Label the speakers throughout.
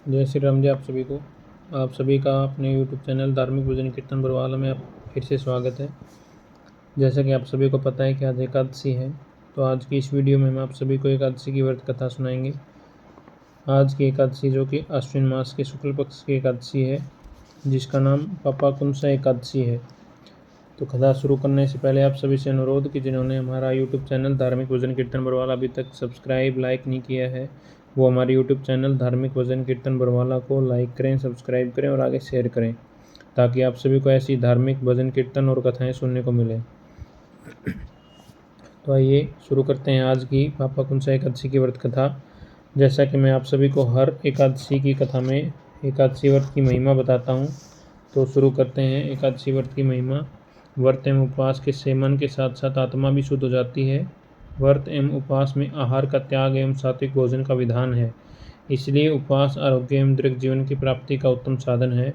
Speaker 1: जय श्री राम जी। आप सभी का अपने YouTube चैनल धार्मिक भजन कीर्तन बरवाला में आप फिर से स्वागत है। जैसा कि आप सभी को पता है कि आज एकादशी है, तो आज की इस वीडियो में हम आप सभी को एकादशी की व्रत कथा सुनाएंगे। आज की एकादशी जो कि अश्विन मास के शुक्ल पक्ष की एकादशी है, जिसका नाम पापाकुंसा एकादशी है। तो कथा शुरू करने से पहले आप सभी से अनुरोध कि जिन्होंने हमारा YouTube चैनल धार्मिक भजन कीर्तन बरवाला अभी तक सब्सक्राइब लाइक नहीं किया है, वो हमारे YouTube चैनल धार्मिक भजन कीर्तन बरवाला को लाइक करें, सब्सक्राइब करें और आगे शेयर करें, ताकि आप सभी को ऐसी धार्मिक भजन कीर्तन और कथाएं सुनने को मिले। तो आइए शुरू करते हैं आज की पापाकुंसा एकादशी की व्रत कथा। जैसा कि मैं आप सभी को हर एकादशी की कथा में एकादशी व्रत की महिमा बताता हूँ, तो शुरू करते हैं एकादशी व्रत की महिमा। व्रत एवं उपवास के सेवन के साथ साथ आत्मा भी शुद्ध हो जाती है। व्रत एवं उपवास में आहार का त्याग एवं सात्विक भोजन का विधान है, इसलिए उपवास आरोग्य एवं दीर्घ जीवन की प्राप्ति का उत्तम साधन है।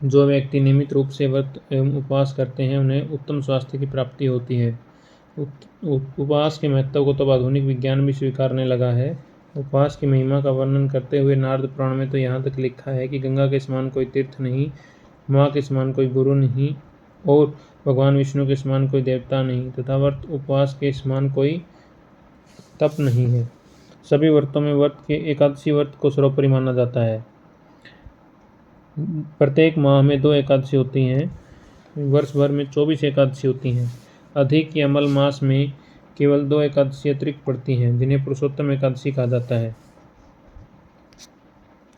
Speaker 1: जो व्यक्ति नियमित रूप से व्रत एवं उपवास करते हैं उन्हें उत्तम स्वास्थ्य की प्राप्ति होती है। उपवास के महत्व को तो आधुनिक विज्ञान भी स्वीकारने लगा है। उपवास की महिमा का वर्णन करते हुए नारद पुराण में तो यहाँ तक लिखा है कि गंगा के समान कोई तीर्थ नहीं, माँ के समान कोई गुरु नहीं और भगवान विष्णु के समान कोई देवता नहीं, तथा व्रत उपवास के समान कोई तप नहीं है। सभी व्रतों में व्रत के एकादशी व्रत को सर्वोपरि माना जाता है। प्रत्येक माह में 2 एकादशी होती हैं। वर्ष भर में 24 एकादशी होती हैं। अधिक या अमल मास में केवल 2 एकादशी अतिरिक्त पड़ती हैं, जिन्हें पुरुषोत्तम एकादशी कहा जाता है।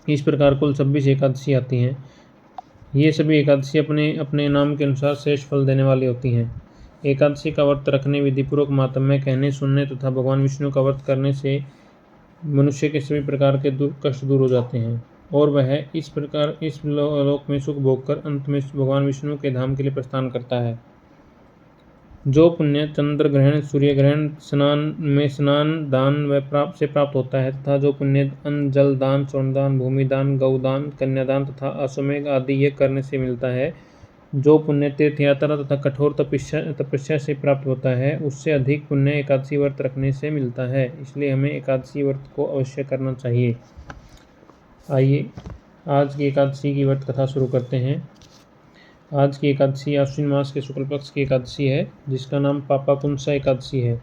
Speaker 1: इस प्रकार कुल 26 एकादशी आती हैं। ये सभी एकादशी अपने अपने नाम के अनुसार श्रेष्ठ फल देने वाली होती हैं। एकादशी का व्रत रखने, विधिपूर्वक मातम्य कहने सुनने तथा भगवान विष्णु का व्रत करने से मनुष्य के सभी प्रकार के कष्ट दूर हो जाते हैं और वह इस प्रकार इस लोक में सुख भोगकर अंत में भगवान विष्णु के धाम के लिए प्रस्थान करता है। जो पुण्य चंद्र ग्रहण, सूर्य ग्रहण, स्नान दान व प्राप्त होता है, तथा जो पुण्य अन्न जल दान, स्वर्ण दान, भूमि दान, गौदान, कन्यादान तथा अश्वमेध आदि ये करने से मिलता है, जो पुण्य तीर्थ यात्रा तथा कठोर तपस्या से प्राप्त होता है, उससे अधिक पुण्य एकादशी व्रत रखने से मिलता है। इसलिए हमें एकादशी व्रत को अवश्य करना चाहिए। आइए आज की एकादशी की व्रत कथा शुरू करते हैं। आज की एकादशी अश्विन मास के शुक्ल पक्ष की एकादशी है, जिसका नाम पापाकुंसा एकादशी है।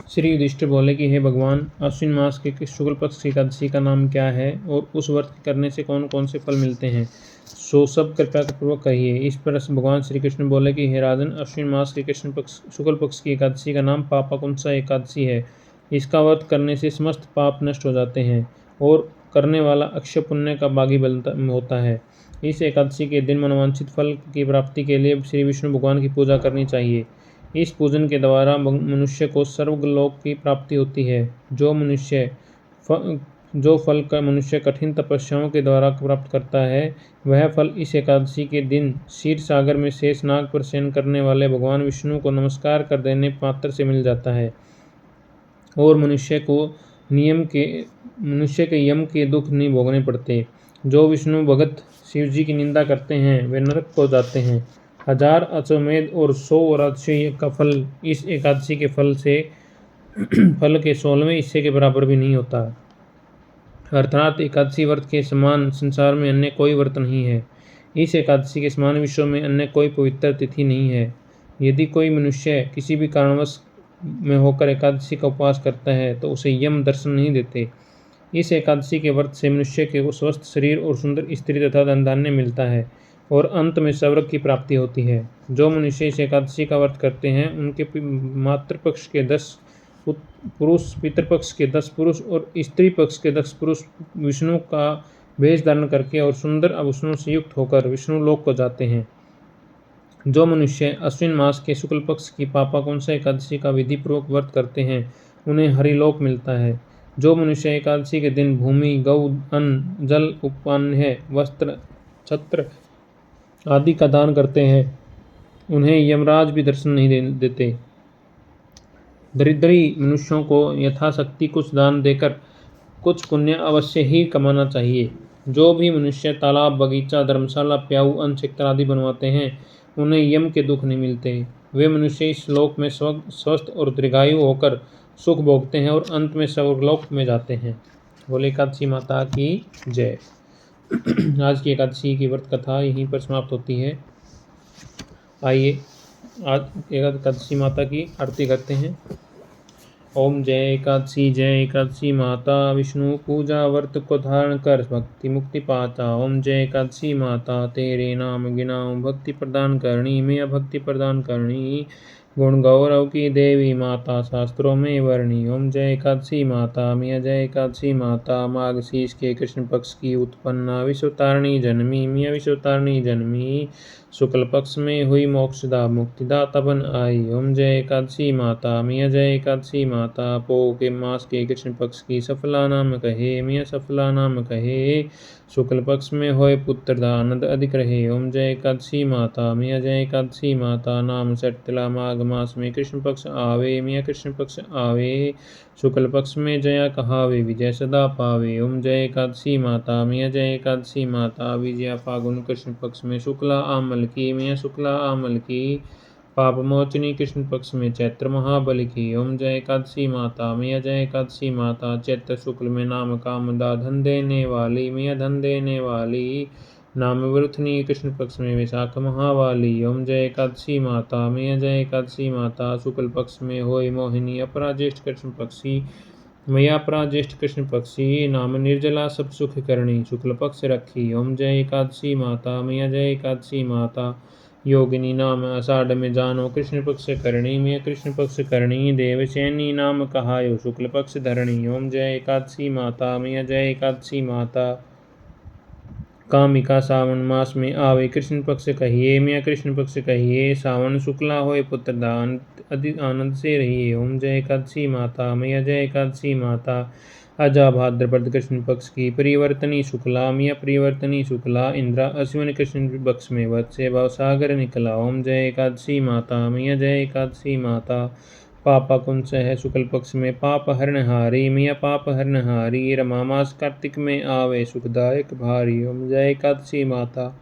Speaker 1: श्री युधिष्ठिर बोले कि हे भगवान, अश्विन मास के शुक्ल पक्ष की एकादशी का नाम क्या है और उस व्रत करने से कौन कौन से फल मिलते हैं, सो सब कृपया पूर्वक कहिए। इस पर भगवान श्री कृष्ण बोले कि हे राजन, अश्विन मास के शुक्ल पक्ष की एकादशी का नाम पापाकुंसा एकादशी है। इसका व्रत करने से समस्त पाप नष्ट हो जाते हैं और करने वाला अक्षय पुण्य का भागी होता है। इस एकादशी के दिन मनोवांछित फल की प्राप्ति के लिए श्री विष्णु भगवान की पूजा करनी चाहिए। इस पूजन के द्वारा मनुष्य को सर्वलोक की प्राप्ति होती है। जो फल का मनुष्य कठिन तपस्याओं के द्वारा प्राप्त करता है, वह फल इस एकादशी के दिन क्षीर सागर में शेष नाग पर शयन करने वाले भगवान विष्णु को नमस्कार कर देने मात्र से मिल जाता है और मनुष्य के यम के दुख नहीं भोगने पड़ते। जो विष्णु भगत शिव जी की निंदा करते हैं वे नरक को जाते हैं। 1000 अश्वमेध और 100 राजसूय का फल इस एकादशी के फल के 16वें हिस्से के बराबर भी नहीं होता। अर्थात एकादशी व्रत के समान संसार में अन्य कोई व्रत नहीं है। इस एकादशी के समान विश्व में अन्य कोई पवित्र तिथि नहीं है। यदि कोई मनुष्य किसी भी कारणवश में होकर एकादशी का उपवास करता है तो उसे यम दर्शन नहीं देते। इस एकादशी के व्रत से मनुष्य के स्वस्थ शरीर और सुंदर स्त्री तथा धन धान्य मिलता है और अंत में स्वर्ग की प्राप्ति होती है। जो मनुष्य इस एकादशी का व्रत करते हैं उनके मातृपक्ष के 10 पुरुष, पितृपक्ष के 10 पुरुष और स्त्री पक्ष के 10 पुरुष विष्णु का वेश धारण करके और सुंदर आभूषणों से युक्त होकर विष्णु लोक को जाते हैं। जो मनुष्य अश्विन मास के शुक्ल पक्ष की पापाकुंसा एकादशी का विधिपूर्वक व्रत करते हैं उन्हें हरिलोक मिलता है। जो मनुष्य एकादशी के दिन भूमि, गौ, अन्न, जल, उपपान्य, वस्त्र, छत्र आदि का दान करते हैं उन्हें यमराज भी दर्शन नहीं देते। दरिद्री मनुष्यों को यथाशक्ति कुछ दान देकर कुछ पुण्य अवश्य ही कमाना चाहिए। जो भी मनुष्य तालाब, बगीचा, धर्मशाला, प्याऊ, अन्न क्षेत्र आदि बनवाते हैं उन्हें यम के दुख नहीं मिलते। वे मनुष्य इस लोक में स्वस्थ और दीर्घायु होकर सुख भोगते हैं और अंत में स्वर्गलोक में जाते हैं। बोले एकादशी माता की जय। आज की एकादशी की व्रत कथा यहीं पर समाप्त होती है। आइए आज एकादशी माता की आरती करते हैं। ओम जय एकादशी माता, विष्णु पूजा व्रत को धारण कर भक्ति मुक्ति पाता। ओम जय एकादशी माता, तेरे नाम गिनाऊं भक्ति प्रदान करनी, मैं भक्ति प्रदान करनी। गुण गौरव की देवी माता, शास्त्रों में वर्णी। ओम जय एकादशी माता, मिया जय एकादशी माता, माघशीष के कृष्ण पक्ष की उत्पन्ना विश्वतारिणी जन्मी, मिया विश्वतारिणी जन्मी। शुक्ल पक्ष में हुई मोक्षदा मुक्तिदाता बन आई। ओम जय एकादशी माता, मिया जय एकादशी माता, पो के मास के कृष्ण पक्ष की सफला नाम कहे, मिया सफला नाम कहे। शुक्ल पक्ष में होए पुत्रदा आनंद अधिक रहे। ओम जय एकादशी माता, मिया जय एकादशी माता, नाम सटला माघ मास में कृष्ण पक्ष आवे, मिया कृष्ण पक्ष आवे। शुक्ल पक्ष में जया कहावे, विजय सदा पावे। ओम जय एकादशी माता, मिया जय एकादशी माता, विजया फागुन कृष्ण पक्ष में शुक्ला आमल की, मिया शुक्ला आमल की। पाप मोचनी कृष्ण पक्ष में चैत्र महाबल की। ओम जय एकादशी माता, मिया जय एकादशी माता, चैत्र शुक्ल में नाम कामदा धन देने वाली, मिया धन देने वाली। नाम वृथनी कृष्ण पक्ष में विशाख महावाली। ओम जय एकादशी माता, मिया जय एकादशी माता, शुक्ल पक्ष में होय मोहिनी अपराज्येष्ठ कृष्ण पक्षी, मैया अपराज्येष्ठ कृष्ण पक्षी। नाम निर्जला सब सुख करणी, शुक्ल पक्ष रखी। ओम जय एकादशी माता, मिया जय एकादशी माता, योगिनी नाम आषाढ़ में जानो कृष्ण पक्ष करणी, मिया कृष्ण पक्ष करणी। देवशैनी नाम कहायो, शुक्ल पक्ष धरणी। ओम जय एकादशी माता, मिया जय एकादशी माता, कामिका सावन मास में आवे कृष्ण पक्ष कहिए, मिया कृष्ण पक्ष कहिए। सावन शुक्ला होए पुत्रदान अधिक आनंद से रहिए। ओम जय एकादशी माता, मिया जय एकादशी माता, अजा भाद्रपद कृष्ण पक्ष की परिवर्तनी शुक्ला, मिया परिवर्तनी शुक्ला। इंद्रा अश्विन कृष्ण पक्ष में वत्स से भवसागर निकला। ओम जय एकादशी माता, मिया जय एकादशी माता, पापा कुंस है शुक्ल पक्ष में पाप हरणहारी, मिया पाप हरणहारी। रमा मास कार्तिक में आवे सुखदायक भारी। ओम जय एकादशी माता,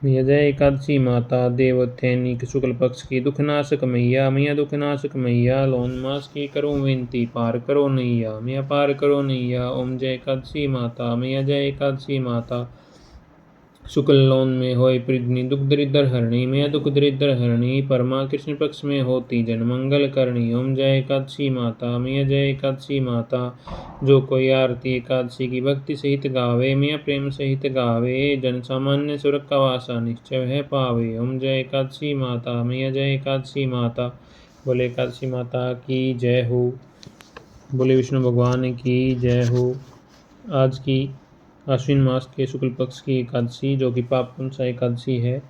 Speaker 1: मिया जय एकादशी माता, देवोत्थैनी शुक्ल पक्ष की दुखनाशक मैया, मिया दुखनाशक मैया। लोन मास की करो विनती, पार करो नैया, मिया पार करो नैया। ओम जय एकादशी माता, मिया जय एकादशी माता, शुक्ल लोन में होय पृग्नि दुख दरिद्र हरणी, मिया दुख दरिद्र हरणी। परमा कृष्ण पक्ष में होती जन मंगल करणी। ओम जय एकादशी माता, मिया जय एकादशी माता, जो कोई आरती एकादशी की भक्ति सहित गावे, मिया प्रेम सहित गावे। जन सामान्य स्वर्ग का वासा निश्चय है पावे। ओम जय एकादशी माता, मिया जय एकादशी माता। बोले एकादशी माता की जय हो। बोले विष्णु भगवान की जय हो। आज की आश्विन मास के शुक्ल पक्ष की एकादशी, जो कि पापकुंसा एकादशी है,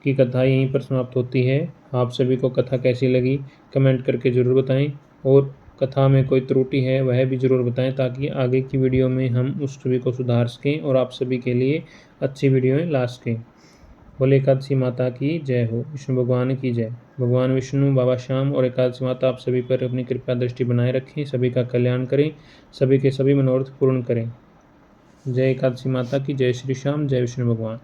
Speaker 1: की कथा यहीं पर समाप्त होती है। आप सभी को कथा कैसी लगी कमेंट करके ज़रूर बताएं, और कथा में कोई त्रुटि है वह भी ज़रूर बताएं, ताकि आगे की वीडियो में हम उस सभी को सुधार सकें और आप सभी के लिए अच्छी वीडियो ला सकें। बोले एकादशी माता की जय हो। विष्णु भगवान की जय। भगवान विष्णु, बाबा श्याम और एकादशी माता आप सभी पर अपनी कृपा दृष्टि बनाए रखें, सभी का कल्याण करें, सभी के सभी मनोरथ पूर्ण करें। जय एकादशी माता की जय। श्री श्याम, जय विष्णु भगवान।